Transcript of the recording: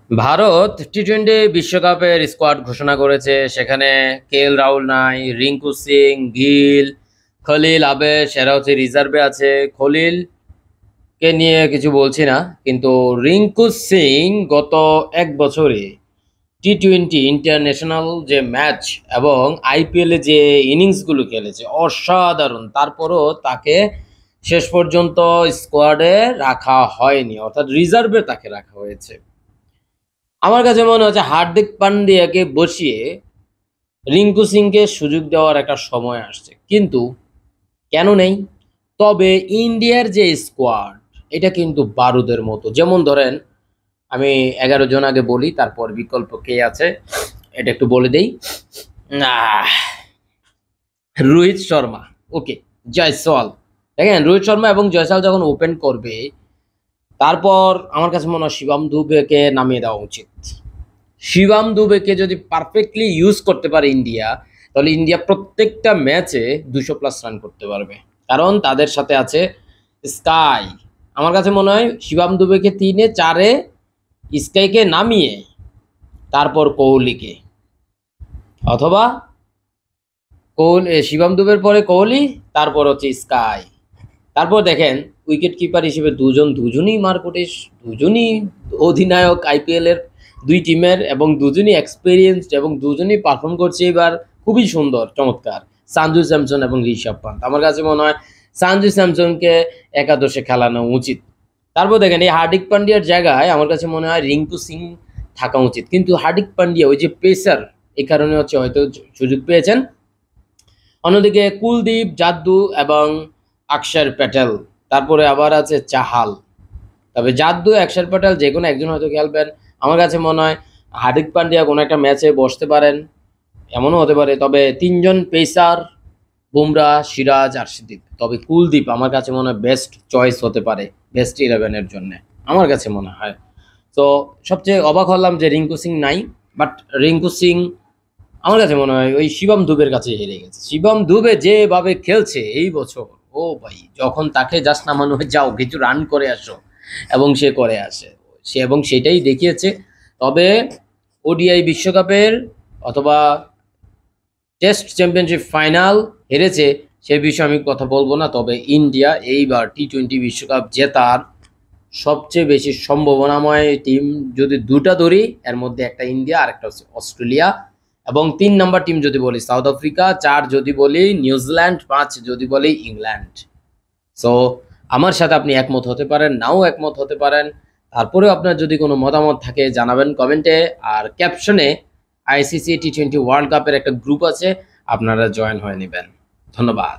ভারত টি-20 বিশ্বকাপের স্কোয়াড ঘোষণা করেছে। সেখানে রাহুল নাই, রিঙ্কু সিং, গিল, খলিল, আবেশ এরা হচ্ছে রিজার্ভে আছে। খলিলকে নিয়ে কিছু বলছি না, কিন্তু রিঙ্কু সিং গত এক বছরে টি-20 ইন্টারন্যাশনাল যে ম্যাচ এবং আইপিএলে যে ইনিংসগুলো খেলেছে অসাধারণ। তারপরও তাকে শেষ পর্যন্ত স্কোয়াডে রাখা হয়নি, অর্থাৎ রিজার্ভে তাকে রাখা হয়েছে। আমার কাছে মনে হচ্ছে হার্দিক পান্ডিয়াকে বসিয়ে রিঙ্কু সিংকে সুযোগ দেওয়ার একটা সময় আসছে, কিন্তু কেন নেই? তবে ইন্ডিয়ার যে স্কোয়াড এটা কিন্তু বারুদের মতো। যেমন ধরেন, আমি 11 জন আগে বলি, তারপর বিকল্প কে আছে এটা একটু বলে দেই। আহ, রোহিত শর্মা, ওকে, জয়সওয়াল। দেখেন, রোহিত শর্মা এবং জয়সওয়াল যখন ওপেন করবে, তারপর আমার কাছে মনে হয় শিবম দুবেকে নামিয়ে দেওয়া উচিত। শিবম দুবেকে যদি পারফেক্টলি ইউজ করতে পারে ইন্ডিয়া, তাহলে ইন্ডিয়া প্রত্যেকটা ম্যাচে 200+ রান করতে পারবে, কারণ তাদের সাথে আছে স্কাই। আমার কাছে মনে হয় শিবম দুবেকে 3-4-এ স্কাইকে নামিয়ে তারপর কোহলিকে, অথবা শিবম দুবের পরে কোহলি, তারপর হচ্ছে স্কাই। তারপর দেখেন, উইকেট কিপার হিসেবে দুজনই মারকুটিস, দুজনই অধিনায়ক আইপিএল এর দুই টিমের, এবং দুজনই এক্সপিরিয়েন্সড এবং দুজনই পারফর্ম করছে এবার খুবই সুন্দর, চমৎকার। সঞ্জু স্যামসন এবং ঋষভ পান্ত, আমার কাছে মনে হয় সঞ্জু স্যামসনকে একাদশে খেলানো উচিত। তারপর দেখেন, এই হার্দিক পান্ডিয়ার জায়গায় আমার কাছে মনে হয় রিঙ্কু সিং থাকা উচিত, কিন্তু হার্দিক পান্ডিয়া ওই যে পেসার, এই কারণে হচ্ছে হয়তো সুযোগ পেয়েছেন। অন্যদিকে কুলদীপ যাদু এবং অক্ষর প্যাটেল, তারপরে আবার আছে চাহাল। তবে যাদু, অক্ষর প্যাটেল যে কোনো একজন হয়তো খেলবেন। আমার কাছে মনে হয় হার্দিক পান্ডিয়া কোনো একটা ম্যাচে বসতে পারেন, এমনও হতে পারে। তবে 3জন পেসার, বুমরা, সিরাজ, আর্শদীপ। তবে কুলদীপ আমার কাছে মনে হয় বেস্ট চয়েস হতে পারে বেস্ট 11-এর জন্য, আমার কাছে মনে হয়। তো সবচেয়ে অবাক হলাম যে রিঙ্কু সিং নাই, বাট রিঙ্কু সিং আমার কাছে মনে হয় ওই শিবম দুবের কাছে হেরে গেছে। শিবম দুবে যেভাবে খেলছে এই বছর, ও ভাই, যখন তাকে জাস্ট নামানো হয়, যাও কিছু রান করে আসো, এবং সে করে আসে, এবং সেটাই দেখিয়েছে। তবে ওডিআই বিশ্বকাপের অথবা টেস্ট চ্যাম্পিয়নশিপ ফাইনাল হেরেছে, সে বিষয়ে আমি কথা বলবো না। তবে ইন্ডিয়া এইবার টি-20 বিশ্বকাপ জেতার সবচেয়ে বেশি সম্ভাবনাময় টিম যদি দুটা ধরি, এর মধ্যে একটা ইন্ডিয়া আর একটা হচ্ছে অস্ট্রেলিয়া, এবং 3 নম্বর টিম যদি বলি সাউথ আফ্রিকা, 4 যদি বলি নিউজিল্যান্ড, 5 যদি বলি ইংল্যান্ড। সো আমার সাথে আপনি একমত হতে পারেন, নাও একমত হতে পারেন। তারপরেও আপনার যদি কোনো মতামত থাকে জানাবেন কমেন্টে, আর ক্যাপশনে আইসিসি টি-20 ওয়ার্ল্ড কাপের একটা গ্রুপ আছে, আপনারা জয়েন হয়ে নেবেন। ধন্যবাদ।